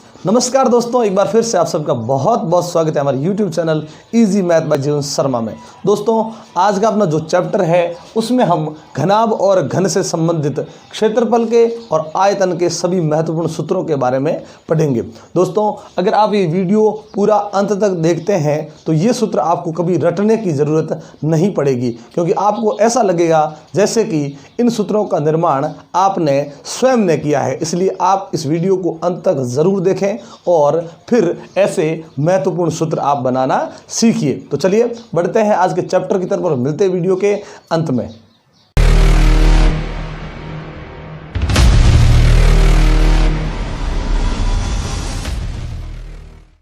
नमस्कार दोस्तों, एक बार फिर से आप सबका बहुत बहुत स्वागत है हमारे YouTube channel easy math bye जीवन शर्मा में। दोस्तों, आज का अपना जो चैप्टर है उसमें हम घनाभ और घन से संबंधित क्षेत्रफल के और आयतन के सभी महत्वपूर्ण सूत्रों के बारे में पढ़ेंगे। दोस्तों, अगर आप ये वीडियो पूरा अंत तक देखते हैं तो ये सूत्र आपको कभी रटने की ज़रूरत नहीं पड़ेगी, क्योंकि आपको ऐसा लगेगा जैसे कि इन सूत्रों का निर्माण आपने स्वयं ने किया है। इसलिए आप इस वीडियो को अंत तक ज़रूर देखें और फिर ऐसे महत्वपूर्ण सूत्र आप बनाना सीखिए। तो चलिए बढ़ते हैं आज के चैप्टर की तरफ और मिलते हैं वीडियो के अंत में।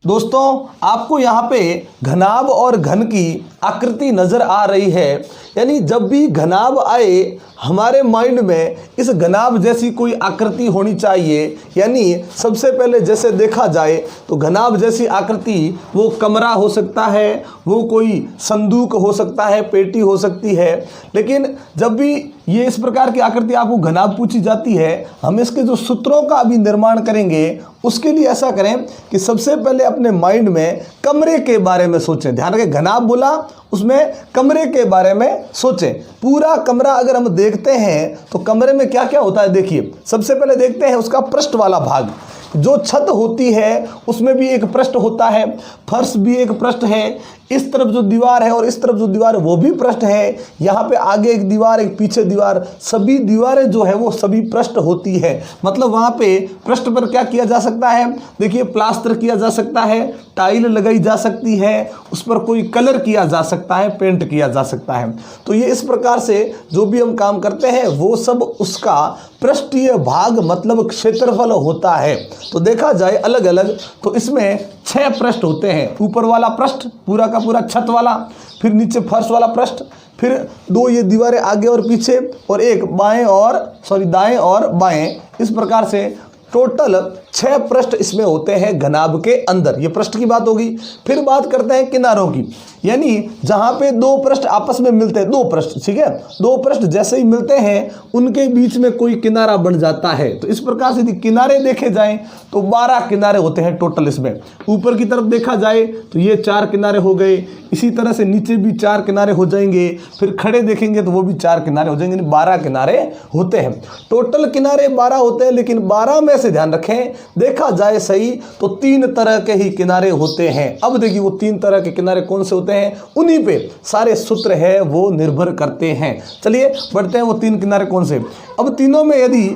दोस्तों, आपको यहाँ पे घनाभ और घन की आकृति नजर आ रही है। यानी जब भी घनाभ आए हमारे माइंड में इस घनाभ जैसी कोई आकृति होनी चाहिए। यानी सबसे पहले जैसे देखा जाए तो घनाभ जैसी आकृति वो कमरा हो सकता है, वो कोई संदूक हो सकता है, पेटी हो सकती है। लेकिन जब भी ये इस प्रकार की आकृति आपको घनाभ पूछी जाती है, हम इसके जो सूत्रों का अभी निर्माण करेंगे उसके लिए ऐसा करें कि सबसे पहले अपने माइंड में कमरे के बारे में सोचें। ध्यान रखें, घनाभ बोला उसमें कमरे के बारे में सोचें। पूरा कमरा अगर हम देखते हैं तो कमरे में क्या क्या होता है देखिए। सबसे पहले देखते हैं उसका पृष्ठ वाला भाग। जो छत होती है उसमें भी एक पृष्ठ होता है, फर्श भी एक पृष्ठ है, इस तरफ जो दीवार है और इस तरफ जो दीवार है वो भी पृष्ठ है। यहाँ पे आगे एक दीवार, एक पीछे दीवार, सभी दीवारें जो है वो सभी पृष्ठ होती है। मतलब वहाँ पे पृष्ठ पर क्या किया जा सकता है, देखिए प्लास्टर किया जा सकता है, टाइल लगाई जा सकती है, उस पर कोई कलर किया जा सकता है, पेंट किया जा सकता है। तो ये इस प्रकार से जो भी हम काम करते हैं वो सब उसका पृष्ठीय भाग मतलब क्षेत्रफल होता है। तो देखा जाए अलग अलग तो इसमें 6 पृष्ठ होते हैं। ऊपर वाला पृष्ठ पूरा का पूरा छत वाला, फिर नीचे फर्श वाला पृष्ठ, फिर 2 ये दीवारें आगे और पीछे, और एक दाएं और बाएं। इस प्रकार से टोटल 6 पृष्ठ इसमें होते हैं घनाभ के अंदर। ये पृष्ठ की बात होगी। फिर बात करते हैं किनारों की। यानी जहां पे 2 पृष्ठ आपस में मिलते हैं, 2 पृष्ठ, ठीक है, 2 पृष्ठ जैसे ही मिलते हैं उनके बीच में कोई किनारा बन जाता है। तो इस प्रकार से यदि किनारे देखे जाएं तो 12 किनारे होते हैं टोटल इसमें। ऊपर की तरफ देखा जाए तो ये 4 किनारे हो गए, इसी तरह से नीचे भी 4 किनारे हो जाएंगे, फिर खड़े देखेंगे तो वो भी 4 किनारे हो जाएंगे। 12 किनारे होते हैं टोटल। किनारे 12 होते हैं, लेकिन 12 में से ध्यान रखें देखा जाए सही तो 3 तरह के ही किनारे होते हैं। अब देखिए वो 3 तरह के किनारे कौन से होते हैं, उन्हीं पे सारे सूत्र है वो निर्भर करते हैं। चलिए बढ़ते हैं वो 3 किनारे कौन से। अब तीनों में यदि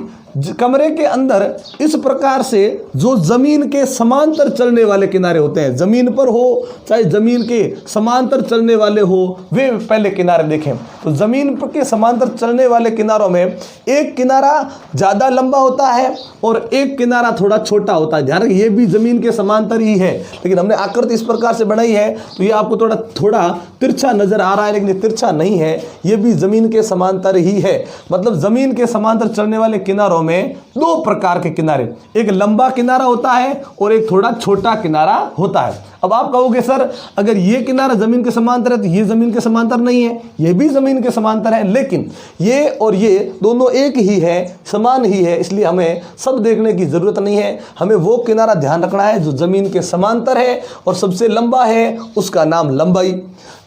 कमरे के अंदर इस प्रकार से जो जमीन के समांतर चलने वाले किनारे होते हैं, जमीन पर हो चाहे जमीन के समांतर चलने वाले हो, वे पहले किनारे देखें। तो जमीन पर के समांतर चलने वाले किनारों में एक किनारा ज़्यादा लंबा होता है और एक किनारा थोड़ा छोटा होता है। ध्यान रखिए ये भी जमीन के समांतर ही है, लेकिन हमने आकृति इस प्रकार से बनाई है तो ये आपको थोड़ा तिरछा नजर आ रहा है, लेकिन ये तिरछा नहीं है, ये भी जमीन के समांतर ही है। मतलब जमीन के समांतर चलने वाले किनारों में 2 प्रकार के किनारे, एक लंबा किनारा होता है और एक थोड़ा छोटा किनारा होता है। अब आप कहोगे सर अगर ये किनारा जमीन के समांतर है तो ये जमीन के समांतर नहीं है, ये भी जमीन के समांतर है, लेकिन ये और ये दोनों एक ही है, समान ही है, इसलिए हमें सब देखने की जरूरत नहीं है। हमें वो किनारा ध्यान रखना है जो जमीन के समांतर है और सबसे लंबा है, उसका नाम लंबाई,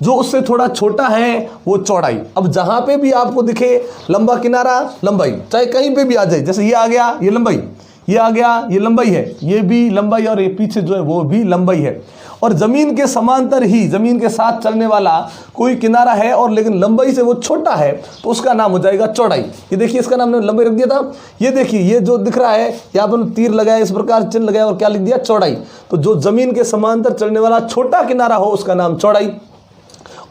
जो उससे थोड़ा छोटा है वो चौड़ाई। अब जहां पे भी आपको दिखे लंबा किनारा लंबाई, चाहे कहीं पे भी आ जाए, जैसे ये आ गया ये लंबाई, ये आ गया ये लंबाई है, ये भी लंबाई, और ये पीछे जो है वो भी लंबाई है। और जमीन के समांतर ही जमीन के साथ चलने वाला कोई किनारा है और लेकिन लंबाई से वो छोटा है तो उसका नाम हो जाएगा चौड़ाई। ये देखिए इसका नाम हमने लंबाई रख दिया था। ये देखिए ये जो दिख रहा है यहाँ पर तीर लगाया, इस प्रकार चिन्ह लगाया और क्या लिख दिया, चौड़ाई। तो जो जमीन के समांतर चलने वाला छोटा किनारा हो उसका नाम चौड़ाई,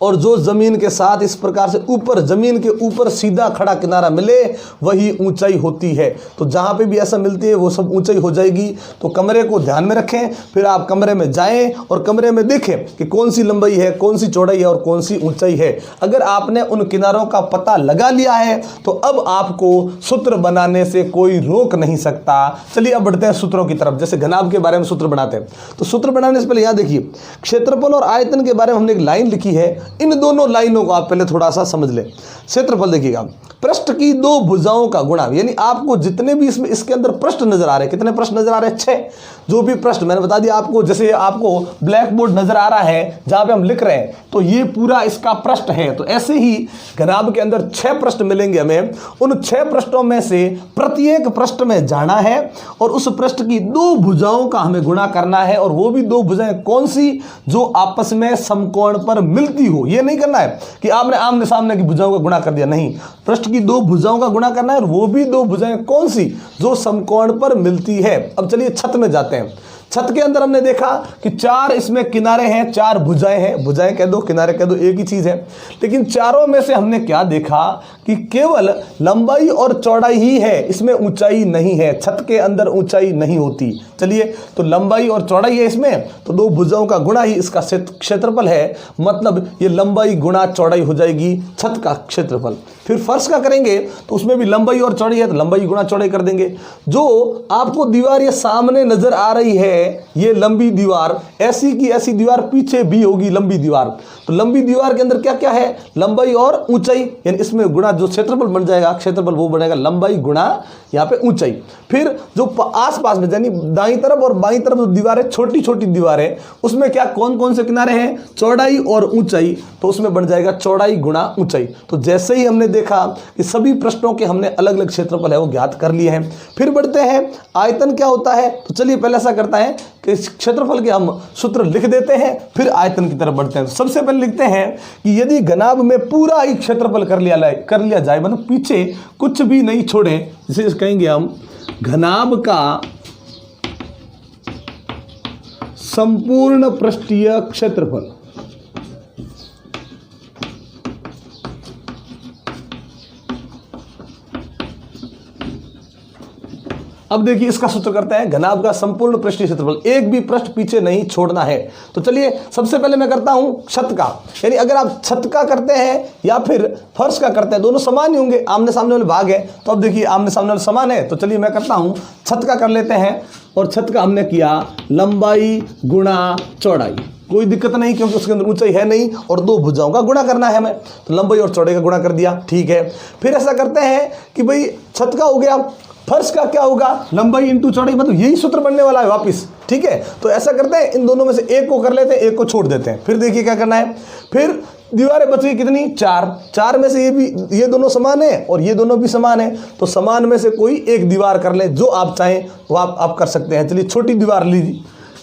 और जो जमीन के साथ इस प्रकार से ऊपर जमीन के ऊपर सीधा खड़ा किनारा मिले वही ऊंचाई होती है। तो जहां पे भी ऐसा मिलती है वो सब ऊंचाई हो जाएगी। तो कमरे को ध्यान में रखें, फिर आप कमरे में जाएं और कमरे में देखें कि कौन सी लंबाई है, कौन सी चौड़ाई है और कौन सी ऊंचाई है। अगर आपने उन किनारों का पता लगा लिया है तो अब आपको सूत्र बनाने से कोई रोक नहीं सकता। चलिए अब बढ़ते हैं सूत्रों की तरफ। जैसे घनाभ के बारे में सूत्र बनाते हैं तो सूत्र बनाने से पहले यहाँ देखिए क्षेत्रफल और आयतन के बारे में हमने एक लाइन लिखी है, इन दोनों लाइनों को आप पहले थोड़ा सा समझ लें। क्षेत्रफल देखिएगा, पृष्ठ की दो भुजाओं का गुणा, यानी आपको जितने भी इसमें इसके अंदर पृष्ठ नजर आ रहे हैं, कितने पृष्ठ नजर आ रहे हैं? 6। जो भी पृष्ठ मैंने बता दिया आपको, जैसे आपको ब्लैक बोर्ड नजर आ रहा है जहां पे हम लिख रहे हैं, तो ये पूरा इसका पृष्ठ है। तो ऐसे ही घनाभ के अंदर 6 पृष्ठ मिलेंगे हमें। उन 6 पृष्ठों में से प्रत्येक पृष्ठ में जाना है और उस पृष्ठ की दो भुजाओं का हमें गुणा करना है, और वो भी दो भुजाएं कौन सी? जो आपस में समकोण पर मिलती हो। ये नहीं करना है कि आपने आमने सामने की भुजाओं का गुणा कर दिया, नहीं, पृष्ठ की दो भुजाओं का गुणा करना है, और वो भी दो भुजाएं कौन सी? जो समकोण पर मिलती है। अब चलिए छत में जाते हैं। छत के अंदर हमने देखा कि 4 इसमें किनारे हैं, 4 भुजाएं हैं, भुजाएं कह दो किनारे कह दो एक ही चीज है। लेकिन चारों में से हमने क्या देखा कि केवल लंबाई और चौड़ाई ही है, इसमें ऊंचाई नहीं है। छत के अंदर ऊंचाई नहीं होती। चलिए, तो लंबाई और चौड़ाई है इसमें, तो दो भुजाओं का गुणा ही इसका क्षेत्रफल है। मतलब ये लंबाई गुणा चौड़ाई हो जाएगी छत का क्षेत्रफल। फिर फर्श का करेंगे तो उसमें भी लंबाई और चौड़ाई है, तो लंबाई गुणा चौड़ाई कर देंगे। जो आपको दीवार ये सामने नजर आ रही है, ये लंबी दीवार, ऐसी की ऐसी दीवार पीछे भी होगी लंबी दीवार। तो लंबी दीवार के अंदर क्या क्या है? लंबाई और ऊंचाई, यानी इसमें गुणा जो क्षेत्रफल बन जाएगा, क्षेत्रफल वो बनेगा लंबाई गुणा यहाँ पे ऊंचाई। फिर जो आसपास में यानी दाईं तरफ और बाईं तरफ जो दीवारें, छोटी छोटी दीवारें, उसमें क्या कौन कौन से किनारे हैं? चौड़ाई और ऊंचाई, तो उसमें बन जाएगा चौड़ाई गुणा ऊंचाई। तो जैसे ही हमने देखा कि सभी पृष्ठों के हमने अलग अलग क्षेत्रफल है वो ज्ञात कर लिए हैं। फिर बढ़ते हैं, आयतन क्या होता है? तो चलिए पहले ऐसा करता है कि क्षेत्रफल के हम सूत्र लिख देते हैं, फिर आयतन की तरफ बढ़ते हैं। तो सबसे पहले लिखते हैं कि यदि घनाभ में पूरा ही क्षेत्रफल कर लिया जाए, मतलब पीछे कुछ भी नहीं छोड़े, जिसे कहेंगे हम घनाभ का संपूर्ण पृष्ठीय क्षेत्रफल। अब देखिए इसका सूत्र करते हैं, घनाभ का संपूर्ण पृष्ठीय क्षेत्रफल, एक भी पृष्ठ पीछे नहीं छोड़ना है। तो चलिए सबसे पहले मैं करता हूं छत का, यानी अगर आप छत का करते हैं या फिर फर्श का करते हैं, दोनों समान ही होंगे, आमने सामने वाले भाग है। तो अब देखिए आमने सामने वाले समान है, तो चलिए मैं करता हूं छत का कर लेते हैं। और छत का हमने किया लंबाई गुणा चौड़ाई, कोई दिक्कत नहीं क्योंकि उसके अंदर ऊंचाई है नहीं, और दो भुजाओं का गुणा करना है हमें, तो लंबाई और चौड़ाई का गुणा कर दिया, ठीक है। फिर ऐसा करते हैं कि भाई छत का हो गया, फर्श का क्या होगा? लंबाई इंटू चौड़ाई, मतलब यही सूत्र बनने वाला है वापस, ठीक है। तो ऐसा करते हैं, इन दोनों में से एक को कर लेते हैं, एक को छोड़ देते हैं। फिर देखिए क्या करना है, फिर दीवारें बच गई कितनी? 4 में से ये दोनों समान है और ये दोनों भी समान है, तो समान में से कोई एक दीवार कर ले, जो आप चाहें वो आप कर सकते हैं। चलिए छोटी दीवार लीजिए।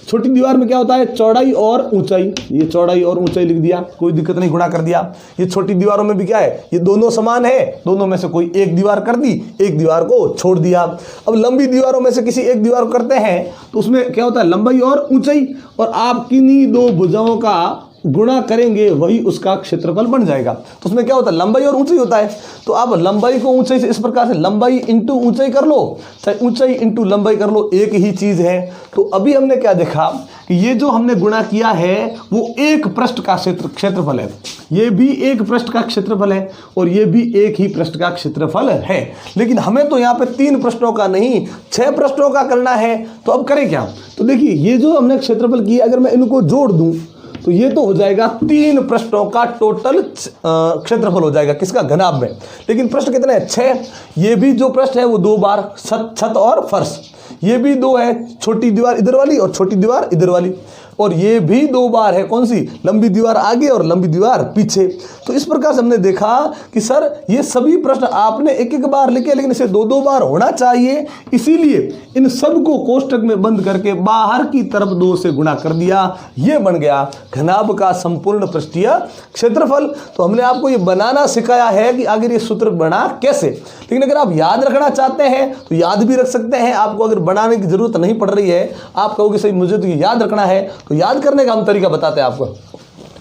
छोटी दीवार में क्या होता है? चौड़ाई और ऊंचाई, ये चौड़ाई और ऊंचाई लिख दिया, कोई दिक्कत नहीं, गुणा कर दिया। ये छोटी दीवारों में भी क्या है? ये दोनों समान है, दोनों में से कोई एक दीवार कर दी, एक दीवार को छोड़ दिया। अब लंबी दीवारों में से किसी एक दीवार को करते हैं, तो उसमें क्या होता है? लंबाई और ऊंचाई, और आप किन्हीं दो भुजाओं का गुणा करेंगे, वही उसका क्षेत्रफल बन जाएगा। तो उसमें क्या होता है? लंबाई और ऊंचाई होता है। तो आप लंबाई को ऊंचाई से इस प्रकार से लंबाई इंटू ऊंचाई कर लो, चाहे ऊंचाई इंटू लंबाई कर लो, एक ही चीज है। तो अभी हमने क्या देखा कि ये जो हमने गुणा किया है वो एक पृष्ठ का क्षेत्रफल है, ये भी एक पृष्ठ का क्षेत्रफल है, और ये भी एक ही पृष्ठ का क्षेत्रफल है। लेकिन हमें तो यहाँ पे 3 पृष्ठों का नहीं 6 पृष्ठों का करना है। तो अब करें क्या? तो देखिए ये जो हमने क्षेत्रफल किया, अगर मैं इनको जोड़ दूं तो ये तो हो जाएगा 3 पृष्ठों का टोटल क्षेत्रफल हो जाएगा, किसका? घनाभ में। लेकिन पृष्ठ कितने हैं? 6। ये भी जो पृष्ठ है वो 2 बार, छत और फर्श, ये भी 2 है, छोटी दीवार इधर वाली और छोटी दीवार इधर वाली, और ये भी 2 बार है, कौन सी? लंबी दीवार आगे और लंबी दीवार पीछे। तो इस प्रकार से हमने देखा कि सर ये सभी प्रश्न आपने एक एक बार लिखे, लेकिन इसे 2-2 बार होना चाहिए, इसीलिए इन सब को कोष्टक में बंद करके बाहर की तरफ 2 से गुणा कर दिया। ये बन गया घनाभ का संपूर्ण पृष्ठीय क्षेत्रफल। तो हमने आपको ये बनाना सिखाया है कि आगे ये सूत्र बना कैसे। लेकिन अगर आप याद रखना चाहते हैं तो याद भी रख सकते हैं, आपको अगर बनाने की जरूरत नहीं पड़ रही है, आप कहोगे सही मुझे तो याद रखना है, तो याद करने का हम तरीका बताते हैं आपको।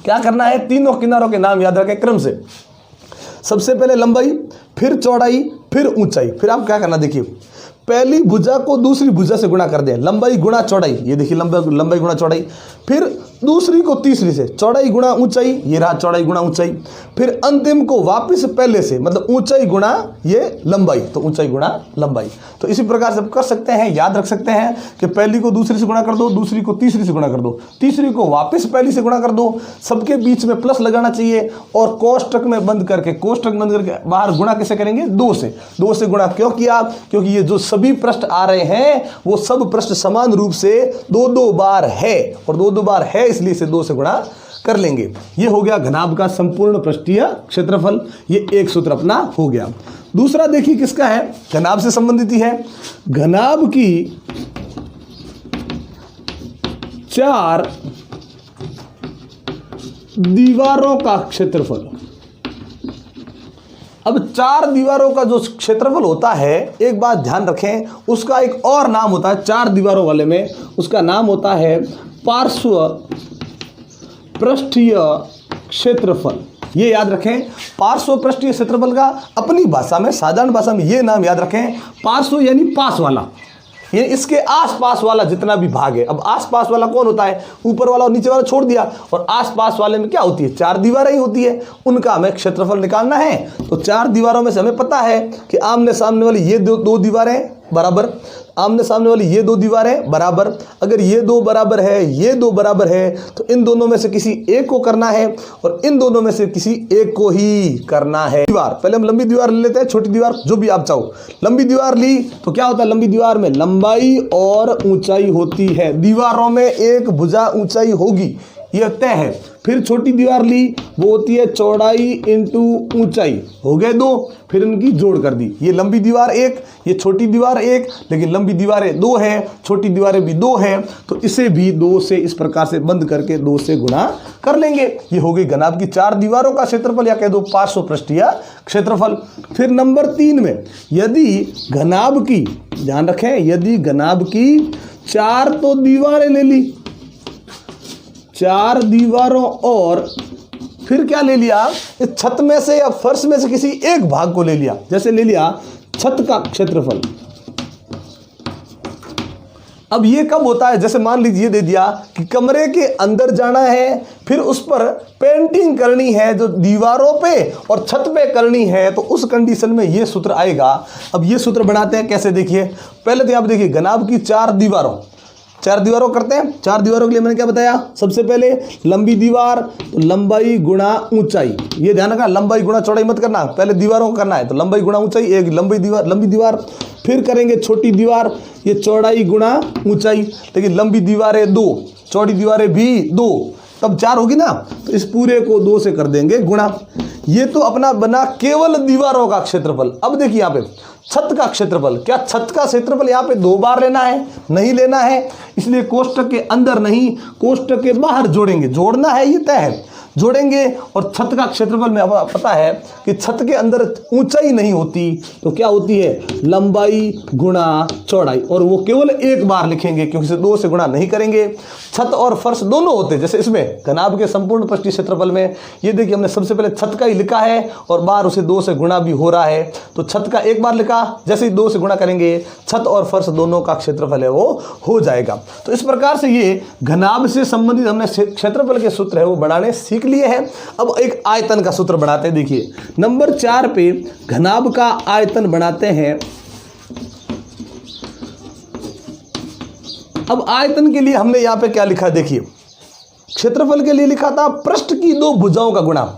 क्या करना है? तीनों किनारों के नाम याद रखें क्रम से। सबसे पहले लंबाई, फिर चौड़ाई, फिर ऊंचाई। फिर आप क्या करना, देखिए पहली भुजा को दूसरी भुजा से गुणा कर दें, लंबाई गुणा चौड़ाई, ये देखिए लंबाई गुणा चौड़ाई। फिर दूसरी को तीसरी से, चौड़ाई गुणा ऊंचाई, ये रहा चौड़ाई गुणा ऊंचाई। फिर अंतिम को वापस पहले से, मतलब ऊंचाई गुणा ये लंबाई, तो ऊंचाई गुणा लंबाई। तो इसी प्रकार से कर सकते हैं, याद रख सकते हैं कि पहली को दूसरी से गुणा कर दो, दूसरी को तीसरी से गुणा कर दो, तीसरी को वापस पहली से गुणा कर दो, सबके बीच में प्लस लगाना चाहिए और कोष्टक में बंद करके, कोष्टक बंद करके बाहर गुणा कैसे करेंगे, 2 से। 2 से गुणा क्यों किया, क्योंकि ये जो सभी पृष्ठ आ रहे हैं वो सब पृष्ठ समान रूप से 2-2 बार है, और 2-2 बार है इसलिए इसे 2 से गुणा कर लेंगे। ये हो गया घनाभ का संपूर्ण पृष्ठीय क्षेत्रफल। ये एक सूत्र अपना हो गया। दूसरा देखिए किसका है, घनाभ से संबंधित ही है। घनाभ की 4 दीवारों का क्षेत्रफल। अब 4 दीवारों का जो क्षेत्रफल होता है, एक बात ध्यान रखें, उसका एक और नाम होता है 4 दीवारों वाले में, उसका नाम होता है पार्श्व पृष्ठीय क्षेत्रफल। ये याद रखें, पार्श्व पृष्ठीय क्षेत्रफल का अपनी भाषा में, साधारण भाषा में ये नाम याद रखें। पार्श्व यानी पास वाला, ये इसके आसपास वाला जितना भी भाग है। अब आसपास वाला कौन होता है, ऊपर वाला और नीचे वाला छोड़ दिया, और आसपास वाले में क्या होती है, 4 दीवारें ही होती है, उनका हमें क्षेत्रफल निकालना है। तो 4 दीवारों में से हमें पता है कि आमने सामने वाली ये दो दीवारें बराबर, आमने सामने वाली ये 2 दीवारें बराबर। अगर ये 2 बराबर है, ये 2 बराबर है, तो इन दोनों में से किसी एक को करना है और इन दोनों में से किसी एक को ही करना है। दीवार, पहले हम लंबी दीवार ले लेते हैं, छोटी दीवार, जो भी आप चाहो। लंबी दीवार ली तो क्या होता है, लंबी दीवार में लंबाई और ऊंचाई होती है, दीवारों में एक भुजा ऊंचाई होगी, यह तय है। फिर छोटी दीवार ली, वो होती है चौड़ाई इंटू ऊंचाई, हो गए 2, फिर इनकी जोड़ कर दी। ये लंबी दीवार 1, ये छोटी दीवार 1, लेकिन लंबी दीवारें 2 है, छोटी दीवारें भी 2 है, तो इसे भी 2 से इस प्रकार से बंद करके 2 से गुणा कर लेंगे। ये हो गई घनाभ की 4 दीवारों का क्षेत्रफल, या कह दो पार्श्व पृष्ठीय क्षेत्रफल। फिर नंबर 3 में, यदि घनाभ की, ध्यान रखें, यदि घनाभ की 4 तो दीवारें ले ली, 4 दीवारों और फिर क्या ले लिया, इस छत में से या फर्श में से किसी एक भाग को ले लिया, जैसे ले लिया छत का क्षेत्रफल। अब ये कब होता है, जैसे मान लीजिए दे दिया कि कमरे के अंदर जाना है, फिर उस पर पेंटिंग करनी है जो दीवारों पे और छत पे करनी है, तो उस कंडीशन में ये सूत्र आएगा। अब ये सूत्र बनाते हैं कैसे, देखिए पहले तो आप देखिए घनाभ की 4 दीवारों, 4 दीवारों करते हैं। 4 दीवारों के लिए मैंने क्या बताया, सबसे पहले लंबी दीवार तो लंबाई गुणा ऊंचाई, ये ध्यान रखना, लंबाई गुणा चौड़ाई मत करना, पहले दीवारों को करना है। तो लंबाई गुणा ऊंचाई, एक लंबी दीवार, फिर करेंगे छोटी दीवार, ये चौड़ाई गुणा ऊंचाई, लेकिन लंबी दीवारें 2, चौड़ी दीवारें भी 2, तब 4 होगी ना, तो इस पूरे को 2 से कर देंगे गुणा। ये तो अपना बना केवल दीवारों का क्षेत्रफल। अब देखिए यहाँ पे छत का क्षेत्रफल, क्या छत का क्षेत्रफल यहाँ पे 2 बार लेना है, नहीं लेना है, इसलिए कोष्टक के अंदर नहीं, कोष्टक के बाहर जोड़ेंगे, जोड़ना है ये तय है, जोड़ेंगे। और छत का क्षेत्रफल में पता है कि छत के अंदर ऊंचाई नहीं होती, तो क्या होती है, लंबाई गुणा चौड़ाई, और वो केवल एक बार लिखेंगे क्योंकि इसे 2 से गुणा नहीं करेंगे। छत और फर्श दोनों होते हैं, जैसे इसमें घनाभ के संपूर्ण पृष्ठीय क्षेत्रफल में ये देखिए हमने सबसे पहले छत का ही लिखा है और बाहर उसे 2 से गुणा भी हो रहा है, तो छत का एक बार लिखा, जैसे ही 2 से गुणा करेंगे छत और फर्श दोनों का क्षेत्रफल है वो हो जाएगा। तो इस प्रकार से ये घनाभ से संबंधित हमने क्षेत्रफल के सूत्र है वो बनाने सीख लिए हैं। अब एक आयतन का सूत्र बनाते हैं। देखिए नंबर 4 पे घनाभ का आयतन बनाते हैं। अब आयतन के लिए हमने यहां पे क्या लिखा, देखिए क्षेत्रफल के लिए लिखा था पृष्ठ की 2 भुजाओं का गुणा,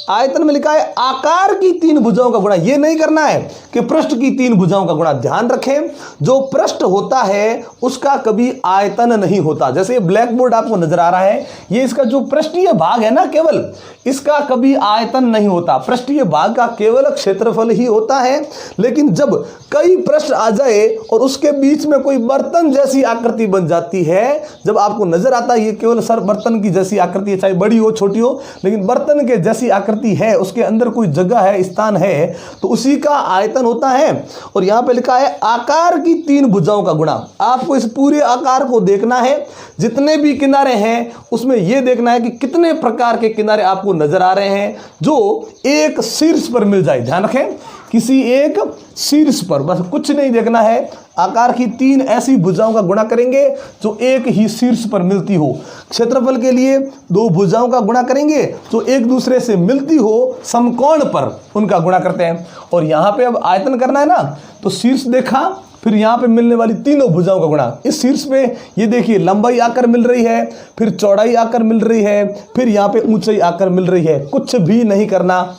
आयतन में लिखा है आकार की 3 भुजाओं का गुणा। ये नहीं करना है कि पृष्ठ की 3 भुजाओं का गुणा। ध्यान रखें, जो पृष्ठ होता है उसका कभी आयतन नहीं होता। जैसे ये ब्लैक बोर्ड आपको नजर आ रहा है, ये इसका जो पृष्ठीय भाग है ना, केवल इसका कभी आयतन नहीं होता, पृष्ठीय भाग का केवल क्षेत्रफल ही होता है। लेकिन जब कई पृष्ठ आ जाए और उसके बीच में कोई बर्तन जैसी आकृति बन जाती है, जब आपको नजर आता है ये केवल सर बर्तन की जैसी आकृति है, चाहे बड़ी हो छोटी हो, लेकिन बर्तन के जैसी आकृति है, उसके अंदर कोई जगह है, स्थान है, तो उसी का आयतन होता है। और यहां पे लिखा है आकार की 3 भुजाओं का गुणा। आपको इस पूरे आकार को देखना है, जितने भी किनारे हैं उसमें यह देखना है कि कितने प्रकार के किनारे आपको नजर आ रहे हैं जो एक शीर्ष पर मिल जाए। ध्यान रखें, किसी एक शीर्ष पर, बस कुछ नहीं देखना है, आकार की 3 ऐसी भुजाओं का गुणा करेंगे जो एक ही शीर्ष पर मिलती हो। क्षेत्रफल के लिए 2 भुजाओं का गुणा करेंगे जो एक दूसरे से मिलती हो समकोण पर, उनका गुणा करते हैं। और यहाँ पे अब आयतन करना है ना, तो शीर्ष देखा, फिर यहाँ पे मिलने वाली तीनों भुजाओं का गुणा। इस शीर्ष पे ये देखिए लंबाई आकर मिल रही है, फिर चौड़ाई आकर मिल रही है, फिर यहाँ पे ऊंचाई आकर मिल रही है। कुछ भी नहीं करना,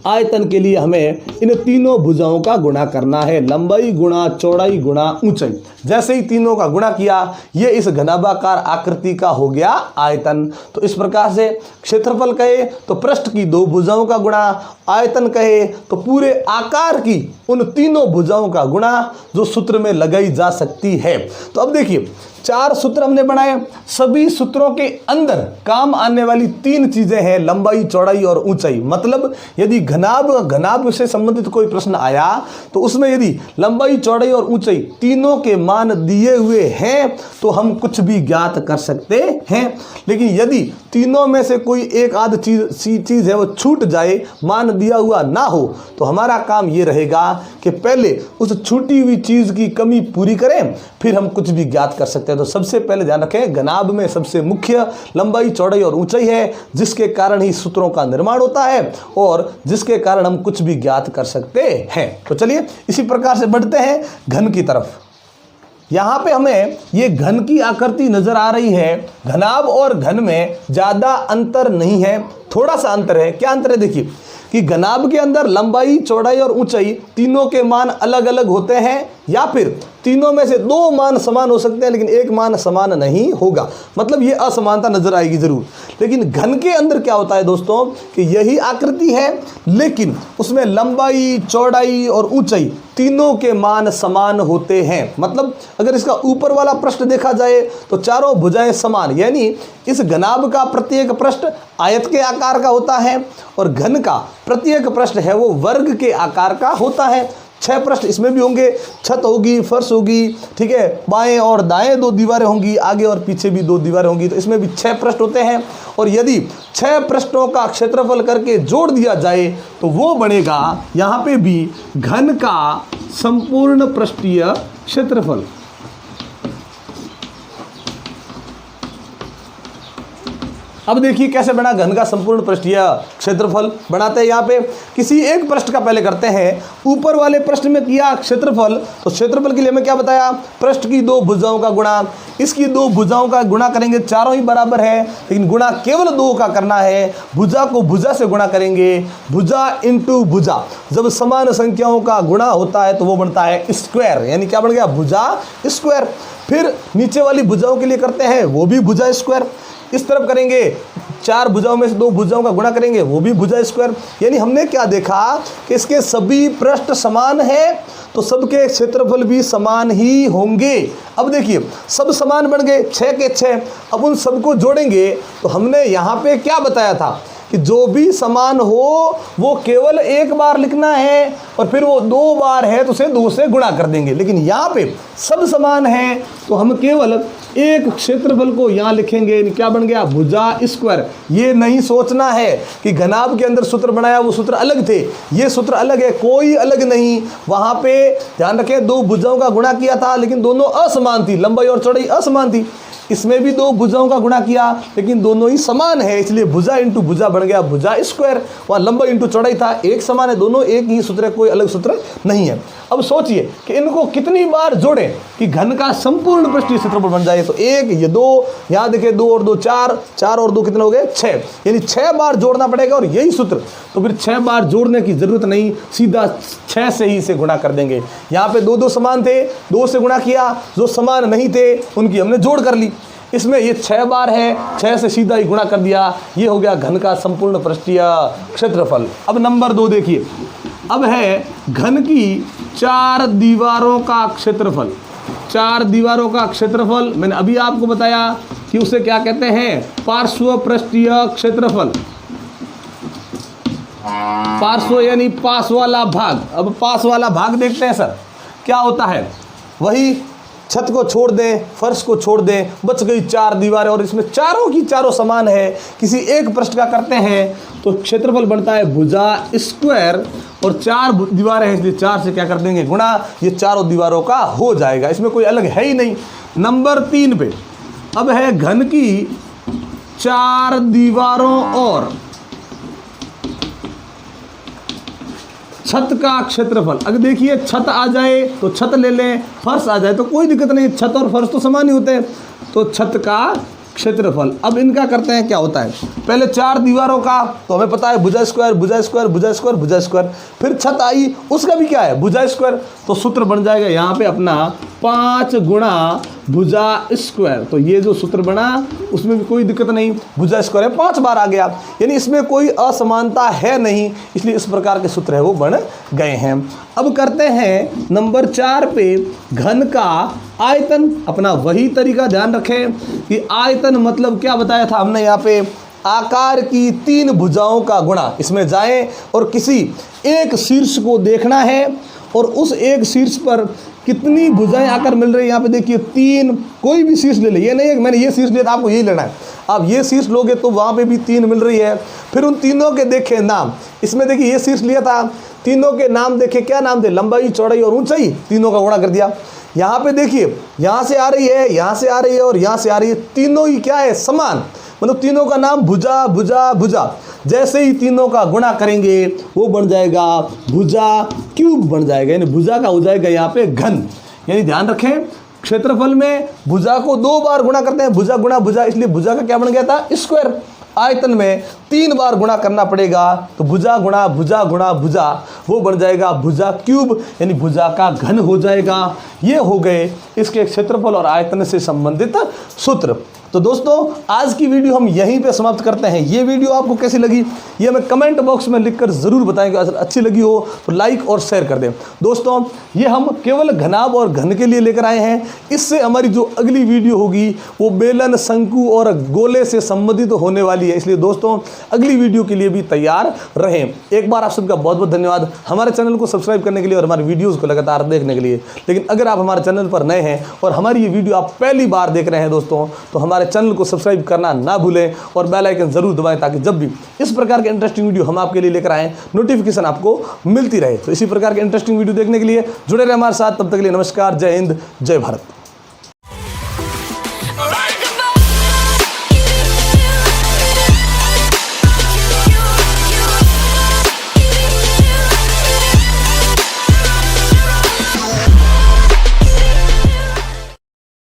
आयतन के लिए हमें इन तीनों भुजाओं का गुणा करना है, लंबाई गुणा चौड़ाई गुणा ऊंचाई। जैसे ही तीनों का गुणा किया, ये इस घनाभाकार आकृति का हो गया आयतन। तो इस प्रकार से क्षेत्रफल कहे तो पृष्ठ की 2 भुजाओं का गुणा, आयतन कहे तो पूरे आकार की उन तीनों भुजाओं का गुणा जो सूत्र में लगाई जा सकती है। तो अब देखिए 4 सूत्र हमने बनाए, सभी सूत्रों के अंदर काम आने वाली 3 चीजें हैं, लंबाई चौड़ाई और ऊंचाई। मतलब यदि घनाभ से संबंधित कोई प्रश्न आया तो उसमें यदि लंबाई चौड़ाई और ऊंचाई तीनों के मान दिए हुए हैं तो हम कुछ भी ज्ञात कर सकते हैं। लेकिन यदि तीनों में से कोई एक आध चीज है वो छूट जाए, मान दिया हुआ ना हो, तो हमारा काम ये रहेगा कि पहले उस छूटी हुई चीज की कमी पूरी करें, फिर हम कुछ भी ज्ञात कर सकते हैं। तो सबसे पहले ध्यान रखें, घनाभ में सबसे मुख्य लंबाई चौड़ाई और ऊंचाई है, जिसके कारण ही सूत्रों का निर्माण होता है और जिसके कारण हम कुछ भी ज्ञात कर सकते हैं। तो चलिए इसी प्रकार से बढ़ते हैं घन की तरफ। यहां पे हमें ये घन की आकृति नजर आ रही है। घनाभ और घन में ज्यादा अंतर नहीं है, थोड़ा सा अंतर है। क्या अंतर है? देखिए कि घनाभ के अंदर लंबाई चौड़ाई और ऊंचाई तीनों के मान अलग अलग होते हैं, या फिर तीनों में से 2 मान समान हो सकते हैं लेकिन एक मान समान नहीं होगा। मतलब ये असमानता नजर आएगी जरूर। लेकिन घन के अंदर क्या होता है दोस्तों कि यही आकृति है लेकिन उसमें लंबाई चौड़ाई और ऊंचाई तीनों के मान समान होते हैं। मतलब अगर इसका ऊपर वाला पृष्ठ देखा जाए तो चारों भुजाएं समान, यानी इस घनाभ का प्रत्येक पृष्ठ आयत के आकार का होता है और घन का प्रत्येक पृष्ठ है वो वर्ग के आकार का होता है। 6 पृष्ठ इसमें भी होंगे, छत होगी, फर्श होगी, ठीक है, बाएं और दाएं 2 दीवारें होंगी, आगे और पीछे भी 2 दीवारें होंगी। तो इसमें भी 6 पृष्ठ होते हैं। और यदि 6 पृष्ठों का क्षेत्रफल करके जोड़ दिया जाए तो वो बनेगा यहाँ पे भी घन का संपूर्ण पृष्ठीय क्षेत्रफल। अब देखिए कैसे बना घन का संपूर्ण पृष्ठीय क्षेत्रफल। बनाते हैं यहाँ पे किसी एक पृष्ठ का पहले करते हैं। ऊपर वाले पृष्ठ में किया क्षेत्रफल, तो क्षेत्रफल के लिए हमें क्या बताया? पृष्ठ की 2 भुजाओं का गुणा। इसकी 2 भुजाओं का गुणा करेंगे, चारों ही बराबर है लेकिन गुणा केवल 2 का करना है। भुजा को भुजा से गुणा करेंगे, भुजा इंटू भुजा। जब समान संख्याओं का गुणा होता है तो वो बनता है स्क्वायर, यानी क्या बन गया? भुजा स्क्वायर। फिर नीचे वाली भुजाओं के लिए करते हैं, वो भी भुजा स्क्वायर। इस तरफ करेंगे, 4 भुजाओं में से 2 भुजाओं का गुणा करेंगे, वो भी भुजा स्क्वायर। यानी हमने क्या देखा कि इसके सभी पृष्ठ समान है तो सबके क्षेत्रफल भी समान ही होंगे। अब देखिए सब समान बन गए, 6 के 6। अब उन सबको जोड़ेंगे तो हमने यहाँ पे क्या बताया था कि जो भी समान हो वो केवल एक बार लिखना है और फिर वो 2 बार है तो उसे 2 से गुणा कर देंगे। लेकिन यहाँ पे सब समान है तो हम केवल एक क्षेत्रफल को यहाँ लिखेंगे। क्या बन गया? भुजा स्क्वायर। ये नहीं सोचना है कि घनाभ के अंदर सूत्र बनाया वो सूत्र अलग थे, ये सूत्र अलग है, कोई अलग नहीं। वहाँ पे ध्यान रखें 2 भुजाओं का गुणा किया था लेकिन दोनों असमान थी, लंबाई और चौड़ाई असमान थी। इसमें भी 2 भुजाओं का गुणा किया लेकिन दोनों ही समान है, इसलिए भुजा इंटू भुजा बन गया भुजा स्क्वायर। वहाँ लंबाई इंटू चौड़ाई था, एक समान है, दोनों एक ही सूत्र है, कोई अलग सूत्र नहीं है। अब सोचिए कि इनको कितनी बार जोड़ें कि घन का संपूर्ण पृष्ठीय क्षेत्रफल बन जाए। तो 1, ये 2, यहाँ देखिए 2 और 2 4, 4 और 2 कितने हो गए? 6, यानी 6 बार जोड़ना पड़ेगा और यही सूत्र। तो फिर 6 बार जोड़ने की जरूरत नहीं, सीधा 6 से ही से गुणा कर देंगे। यहाँ पे 2 समान थे, 2 से गुणा किया, जो समान नहीं थे उनकी हमने जोड़ कर ली। इसमें ये 6 बार है, 6 से सीधा ही गुणा कर दिया, ये हो गया घन का संपूर्ण पृष्ठीय क्षेत्रफल। अब नंबर 2 देखिए, अब है घन की 4 दीवारों का क्षेत्रफल। 4 दीवारों का क्षेत्रफल मैंने अभी आपको बताया कि उसे क्या कहते हैं? पार्श्व पृष्ठीय क्षेत्रफल। पार्श्व यानी पास वाला भाग। अब पास वाला भाग देखते हैं सर क्या होता है। वही छत को छोड़ दें, फर्श को छोड़ दें, बच गई 4 दीवारें और इसमें चारों की चारों समान है, किसी एक पृष्ठ का करते हैं तो क्षेत्रफल बनता है भुजा स्क्वायर और 4 दीवारें हैं इसलिए 4 से क्या कर देंगे गुणा, ये चारों दीवारों का हो जाएगा, इसमें कोई अलग है ही नहीं। नंबर 3 पे अब है घन की 4 दीवारों और छत का क्षेत्रफल। अगर देखिए छत आ जाए तो छत ले लें, फर्श आ जाए तो कोई दिक्कत नहीं, छत और फर्श तो समान ही होते हैं, तो छत का क्षेत्रफल। अब इनका करते हैं क्या होता है, पहले 4 दीवारों का तो हमें पता है भुजा स्क्वायर भुजा स्क्वायर भुजा स्क्वायर भुजा स्क्वायर, फिर छत आई उसका भी क्या है भुजा स्क्वायर, तो सूत्र बन जाएगा यहाँ पे अपना 5 गुणा भुजा स्क्वायर। तो ये जो सूत्र बना उसमें भी कोई दिक्कत नहीं, भुजा स्क्वायर है 5 बार आ गया, यानी इसमें कोई असमानता है नहीं, इसलिए इस प्रकार के सूत्र है वो बन गए हैं। अब करते हैं नंबर 4 पे घन का आयतन। अपना वही तरीका ध्यान रखें कि आयतन मतलब क्या बताया था हमने, यहाँ पे आकार की 3 भुजाओं का गुणा। इसमें जाएं और किसी एक शीर्ष को देखना है और उस एक शीर्ष पर कितनी भुजाएं आकर मिल रही है। यहाँ पे देखिए 3, कोई भी शीर्ष ले ले, ये नहीं है कि मैंने ये शीर्ष लिया था आपको यही लेना है, आप ये शीर्ष लोगे तो वहाँ पे भी 3 मिल रही है। फिर उन तीनों के देखें नाम, इसमें देखिए ये शीर्ष लिया था, तीनों के नाम देखे, क्या नाम थे, लंबाई चौड़ाई और ऊंचाई, तीनों का गुणा कर दिया। यहाँ पे देखिए यहाँ से आ रही है, यहाँ से आ रही है और यहाँ से आ रही है, तीनों ही क्या है समान, मतलब तीनों का नाम भुजा भुजा भुजा। जैसे ही तीनों का गुणा करेंगे वो बन जाएगा भुजा क्यूब बन जाएगा, यानी भुजा का हो जाएगा यहाँ पे घन। यानी ध्यान रखें क्षेत्रफल में भुजा को 2 बार गुणा करते हैं, भुजा गुणा भुजा, इसलिए भुजा का क्या बन गया था स्क्वायर। आयतन में 3 बार गुणा करना पड़ेगा तो भुजा गुणा भुजा वो बन जाएगा भुजा क्यूब, यानी भुजा का घन हो जाएगा। ये हो गए इसके क्षेत्रफल और आयतन से संबंधित सूत्र। तो दोस्तों आज की वीडियो हम यहीं पे समाप्त करते हैं। ये वीडियो आपको कैसी लगी ये हमें कमेंट बॉक्स में लिखकर ज़रूर बताएं, अगर अच्छी लगी हो तो लाइक और शेयर कर दें। दोस्तों ये हम केवल घनाभ और घन के लिए लेकर आए हैं, इससे हमारी जो अगली वीडियो होगी वो बेलन, शंकु और गोले से संबंधित होने वाली है, इसलिए दोस्तों अगली वीडियो के लिए भी तैयार रहें। एक बार आप सबका बहुत बहुत धन्यवाद हमारे चैनल को सब्सक्राइब करने के लिए और हमारे वीडियोज़ को लगातार देखने के लिए। लेकिन अगर आप हमारे चैनल पर नए हैं और हमारी ये वीडियो आप पहली बार देख रहे हैं दोस्तों, तो हमारे चैनल को सब्सक्राइब करना ना भूलें और बेल आइकन जरूर दबाएं ताकि जब भी इस प्रकार के इंटरेस्टिंग वीडियो हम आपके लिए लेकर आएं नोटिफिकेशन आपको मिलती रहे। तो इसी प्रकार के इंटरेस्टिंग वीडियो देखने के लिए जुड़े रहे हमारे साथ, तब तक के लिए नमस्कार, जय हिंद, जय भारत।